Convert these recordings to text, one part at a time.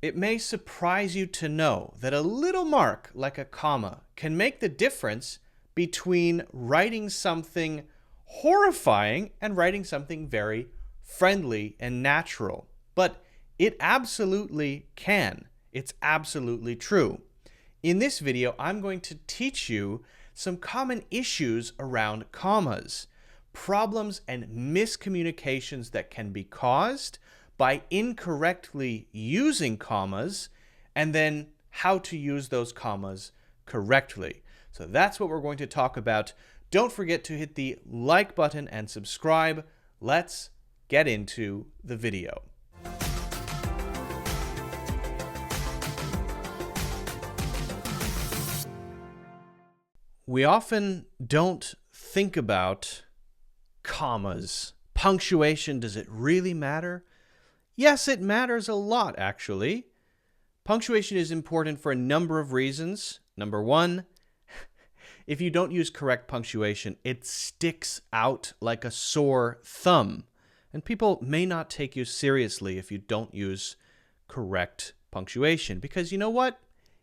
It may surprise you to know that a little mark like a comma can make the difference between writing something horrifying and writing something very friendly and natural. But it absolutely can. It's absolutely true. In this video, I'm going to teach you some common issues around commas, problems and miscommunications that can be caused by incorrectly using commas, and then how to use those commas correctly. So that's what we're going to talk about. Don't forget to hit the like button and subscribe. Let's get into the video. We often don't think about commas. Punctuation, does it really matter? Yes, it matters a lot, actually. Punctuation is important for a number of reasons. Number one, if you don't use correct punctuation, it sticks out like a sore thumb. And people may not take you seriously if you don't use correct punctuation. Because you know what?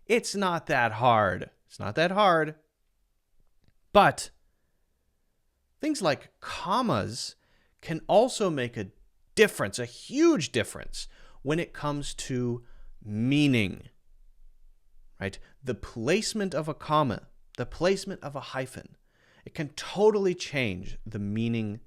It's not that hard. It's not that hard. But things like commas can also make a difference, a huge difference, when it comes to meaning, right? The placement of a comma, the placement of a hyphen, it can totally change the meaning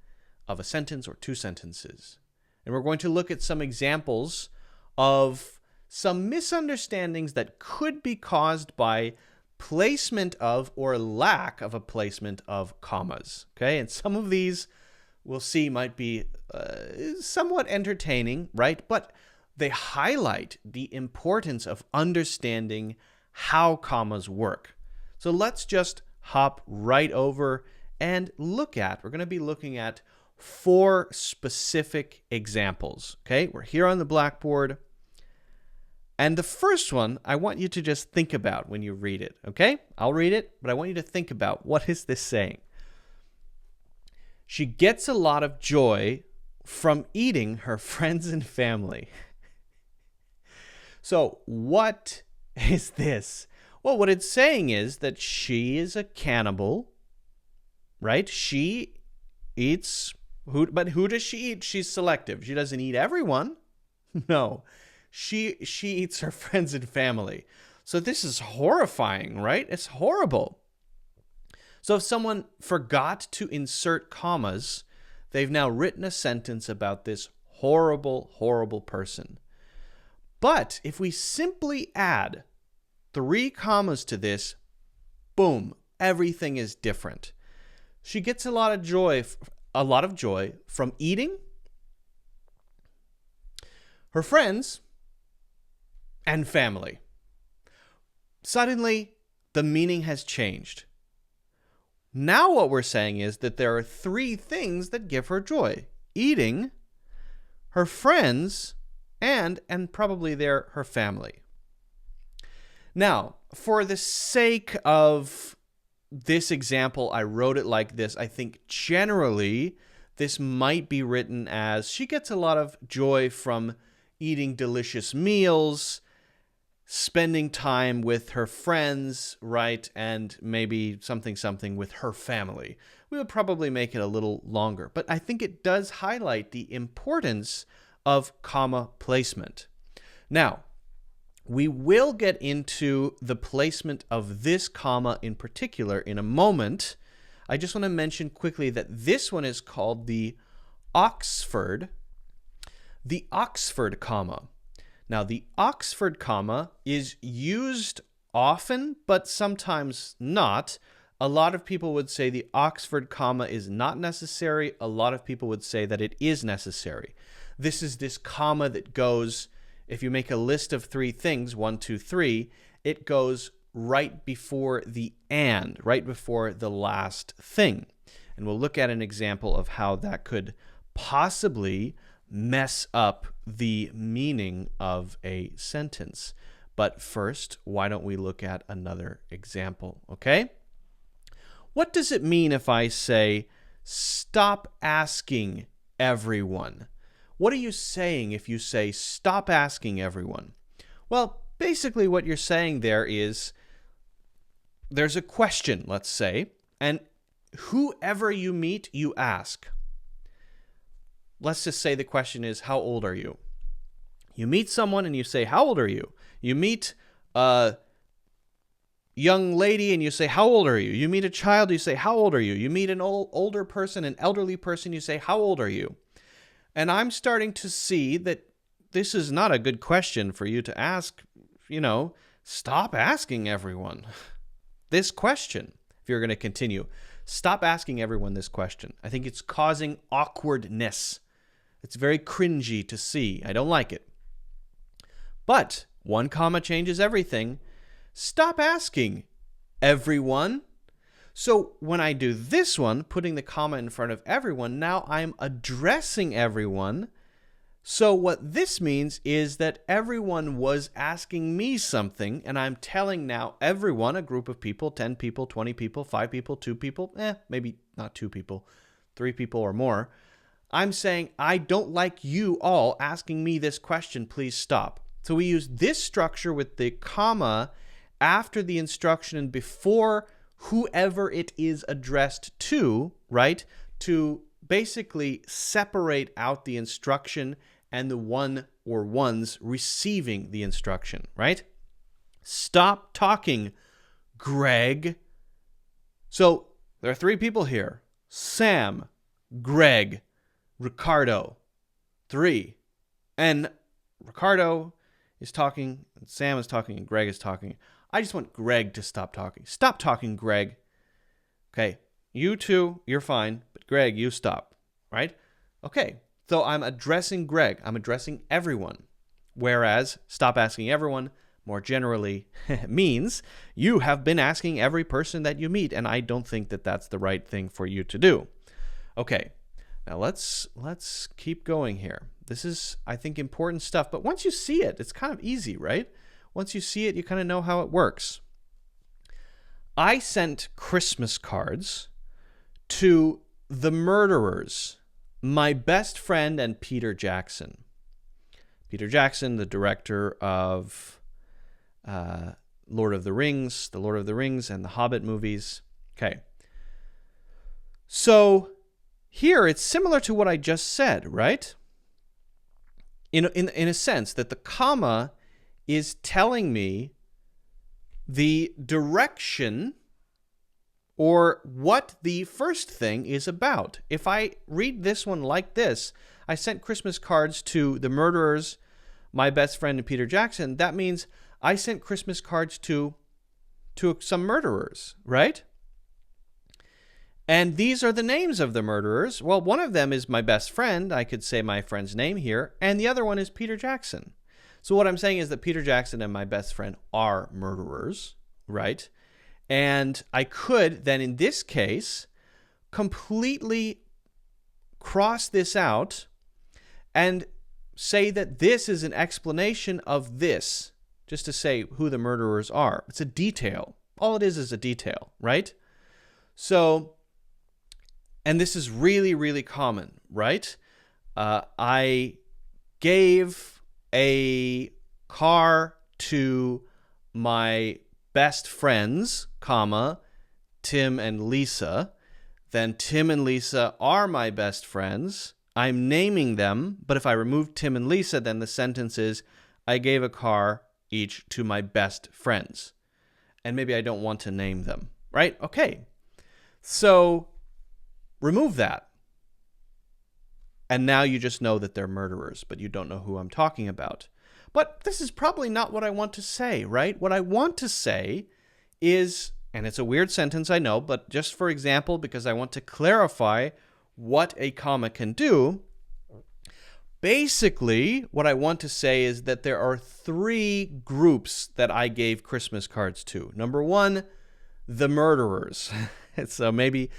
of a sentence or two sentences. And we're going to look at some examples of some misunderstandings that could be caused by placement of or lack of a placement of commas, okay? And some of these we'll see might be somewhat entertaining, right? But they highlight the importance of understanding how commas work. So let's just hop right over and we're going to be looking at 4 specific examples, okay? We're here on the blackboard. And the first one, I want you to just think about when you read it, okay? I'll read it, but I want you to think about, what is this saying? She gets a lot of joy from eating her friends and family. So what is this? Well, what it's saying is that she is a cannibal, right? She eats, but who does she eat? She's selective. She doesn't eat everyone. No, she eats her friends and family. So this is horrifying, right? It's horrible. So if someone forgot to insert commas, they've now written a sentence about this horrible, horrible person. But if we simply add 3 commas to this, boom, everything is different. She gets a lot of joy from eating her friends and family. Suddenly, the meaning has changed. Now what we're saying is that there are 3 things that give her joy: eating, her friends, and probably her family. Now, for the sake of this example, I wrote it like this. I think generally this might be written as she gets a lot of joy from eating delicious meals, spending time with her friends, right? And maybe something with her family. We would probably make it a little longer, but I think it does highlight the importance of comma placement. Now, we will get into the placement of this comma in particular in a moment. I just want to mention quickly that this one is called the Oxford comma. Now, the Oxford comma is used often, but sometimes not. A lot of people would say the Oxford comma is not necessary. A lot of people would say that it is necessary. This is this comma that goes, if you make a list of 3 things, 1, 2, 3, it goes right before the and, right before the last thing. And we'll look at an example of how that could possibly mess up the meaning of a sentence. But first, why don't we look at another example, okay? What does it mean if I say, stop asking everyone? What are you saying if you say, stop asking everyone? Well, basically what you're saying there is there's a question, let's say, and whoever you meet, you ask. Let's just say the question is, how old are you? You meet someone and you say, how old are you? You meet a young lady and you say, how old are you? You meet a child, you say, how old are you? You meet an older person, an elderly person, you say, how old are you? And I'm starting to see that this is not a good question for you to ask. Stop asking everyone this question. If you're going to continue, stop asking everyone this question. I think it's causing awkwardness. It's very cringy to see. I don't like it. But one comma changes everything. Stop asking everyone. So when I do this one, putting the comma in front of everyone, now I'm addressing everyone. So what this means is that everyone was asking me something, and I'm telling now everyone, a group of people, 10 people, 20 people, 5 people, 2 people, maybe not 2 people, 3 people or more. I'm saying, I don't like you all asking me this question, please stop. So we use this structure with the comma after the instruction and before whoever it is addressed to, right? To basically separate out the instruction and the one or ones receiving the instruction, right? Stop talking, Greg. So there are 3 people here. Sam, Greg, Ricardo. 3. And Ricardo is talking, and Sam is talking, and Greg is talking. I just want Greg to stop talking. Stop talking, Greg. Okay, you 2, you're fine, but Greg, you stop, right? Okay, so I'm addressing Greg. I'm addressing everyone. Whereas stop asking everyone more generally means you have been asking every person that you meet, and I don't think that that's the right thing for you to do. Okay, now let's keep going here. This is, I think, important stuff, but once you see it, it's kind of easy, right? Once you see it, you kind of know how it works. I sent Christmas cards to the murderers, my best friend and Peter Jackson. Peter Jackson, the director of The Lord of the Rings and the Hobbit movies. Okay. So here it's similar to what I just said, right? In a sense that the comma is telling me the direction or what the first thing is about. If I read this one like this, I sent Christmas cards to the murderers, my best friend and Peter Jackson, that means I sent Christmas cards to some murderers, right? And these are the names of the murderers. Well, one of them is my best friend. I could say my friend's name here. And the other one is Peter Jackson. So what I'm saying is that Peter Jackson and my best friend are murderers, right? And I could then, in this case, completely cross this out and say that this is an explanation of this, just to say who the murderers are. It's a detail. All it is a detail, right? So, and this is really, really common, right? I gave a car to my best friends, comma, Tim and Lisa. Then Tim and Lisa are my best friends. I'm naming them, but if I remove Tim and Lisa, then the sentence is, I gave a car each to my best friends. And maybe I don't want to name them, right? Okay. So remove that. And now you just know that they're murderers, but you don't know who I'm talking about. But this is probably not what I want to say, right? What I want to say is, and it's a weird sentence, I know, but just for example, because I want to clarify what a comma can do, basically what I want to say is that there are 3 groups that I gave Christmas cards to. Number 1, the murderers. So maybe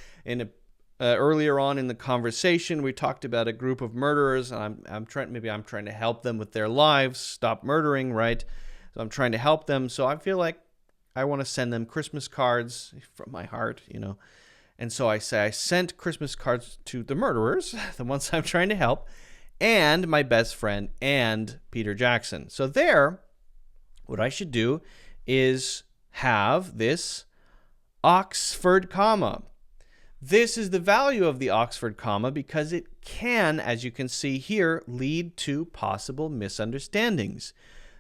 earlier on in the conversation, we talked about a group of murderers. I'm trying to help them with their lives, stop murdering, right? So I'm trying to help them. So I feel like I want to send them Christmas cards from my heart, And so I say I sent Christmas cards to the murderers, the ones I'm trying to help, and my best friend and Peter Jackson. So there, what I should do is have this Oxford comma. This is the value of the Oxford comma because it can, as you can see here, lead to possible misunderstandings.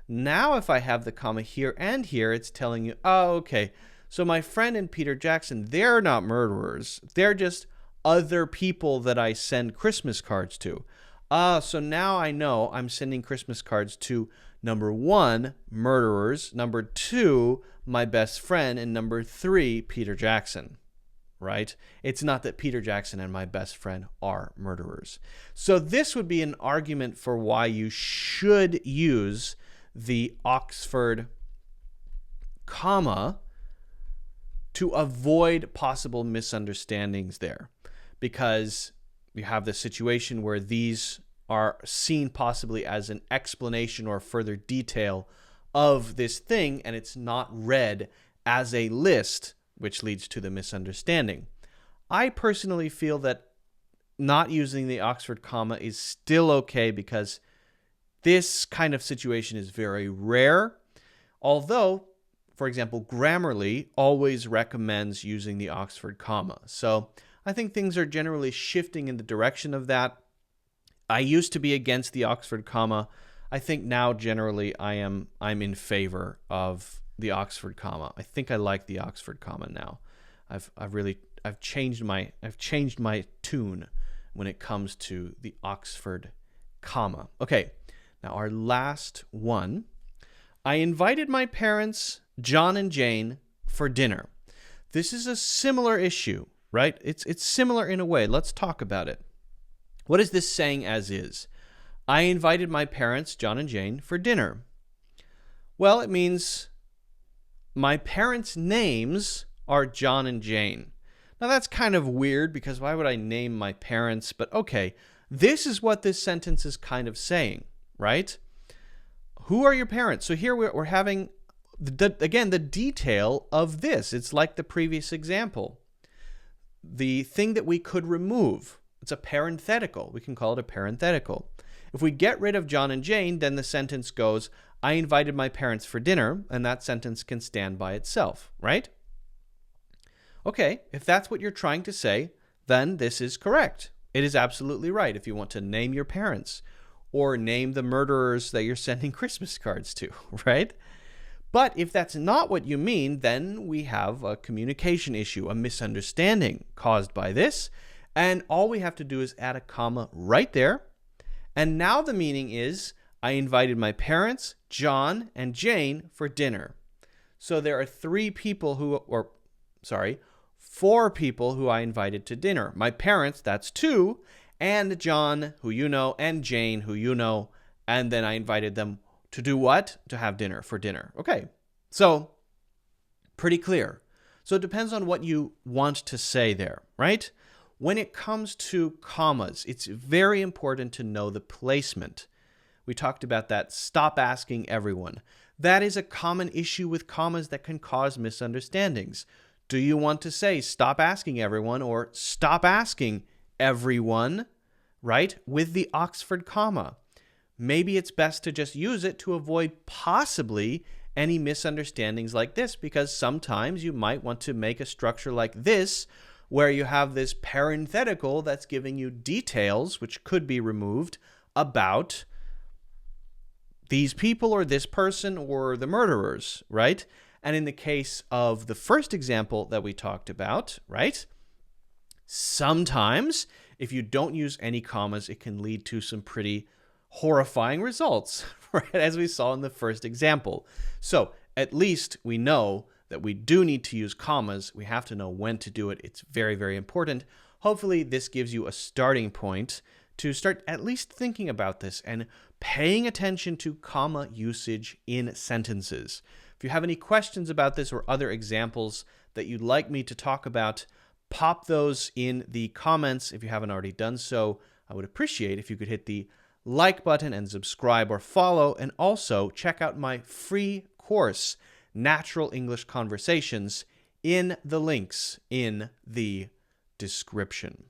Now, if I have the comma here and here, it's telling you, oh, okay, so my friend and Peter Jackson, they're not murderers. They're just other people that I send Christmas cards to. So now I know I'm sending Christmas cards to number 1, murderers, number 2, my best friend, and number 3, Peter Jackson. Right? It's not that Peter Jackson and my best friend are murderers. So this would be an argument for why you should use the Oxford comma to avoid possible misunderstandings there, because you have the situation where these are seen possibly as an explanation or further detail of this thing, and it's not read as a list, which leads to the misunderstanding. I personally feel that not using the Oxford comma is still okay because this kind of situation is very rare. Although, for example, Grammarly always recommends using the Oxford comma. So I think things are generally shifting in the direction of that. I used to be against the Oxford comma. I think now generally I'm in favor of the Oxford comma. I think I like the Oxford comma now. I've changed my tune when it comes to the Oxford comma. Okay, now our last one. I invited my parents, John and Jane, for dinner. This is a similar issue, right? It's similar in a way. Let's talk about it. What is this saying as is? I invited my parents, John and Jane, for dinner. Well, it means my parents' names are John and Jane. Now that's kind of weird because why would I name my parents? But okay, this is what this sentence is kind of saying, right? Who are your parents? So here we're having, again, the detail of this. It's like the previous example. The thing that we could remove, it's a parenthetical. We can call it a parenthetical. If we get rid of John and Jane, then the sentence goes, I invited my parents for dinner, and that sentence can stand by itself, right? Okay, if that's what you're trying to say, then this is correct. It is absolutely right if you want to name your parents or name the murderers that you're sending Christmas cards to, right? But if that's not what you mean, then we have a communication issue, a misunderstanding caused by this, and all we have to do is add a comma right there. And now the meaning is, I invited my parents, John, and Jane for dinner. So there are 4 people who I invited to dinner. My parents, that's 2, and John, who you know, and Jane, who you know, and then I invited them to do what? To have dinner, for dinner. Okay, so pretty clear. So it depends on what you want to say there, right? When it comes to commas, it's very important to know the placement. We talked about that. Stop asking everyone. That is a common issue with commas that can cause misunderstandings. Do you want to say stop asking everyone or stop asking everyone, right, with the Oxford comma? Maybe it's best to just use it to avoid possibly any misunderstandings like this, because sometimes you might want to make a structure like this where you have this parenthetical that's giving you details, which could be removed, about these people or this person or the murderers, right? And in the case of the first example that we talked about, right, sometimes if you don't use any commas, it can lead to some pretty horrifying results, right, as we saw in the first example. So at least we know that we do need to use commas. We have to know when to do it. It's very, very important. Hopefully this gives you a starting point to start at least thinking about this and paying attention to comma usage in sentences. If you have any questions about this or other examples that you'd like me to talk about, pop those in the comments. If you haven't already done so, I would appreciate if you could hit the like button and subscribe or follow, and also check out my free course, Natural English Conversations, in the links in the description.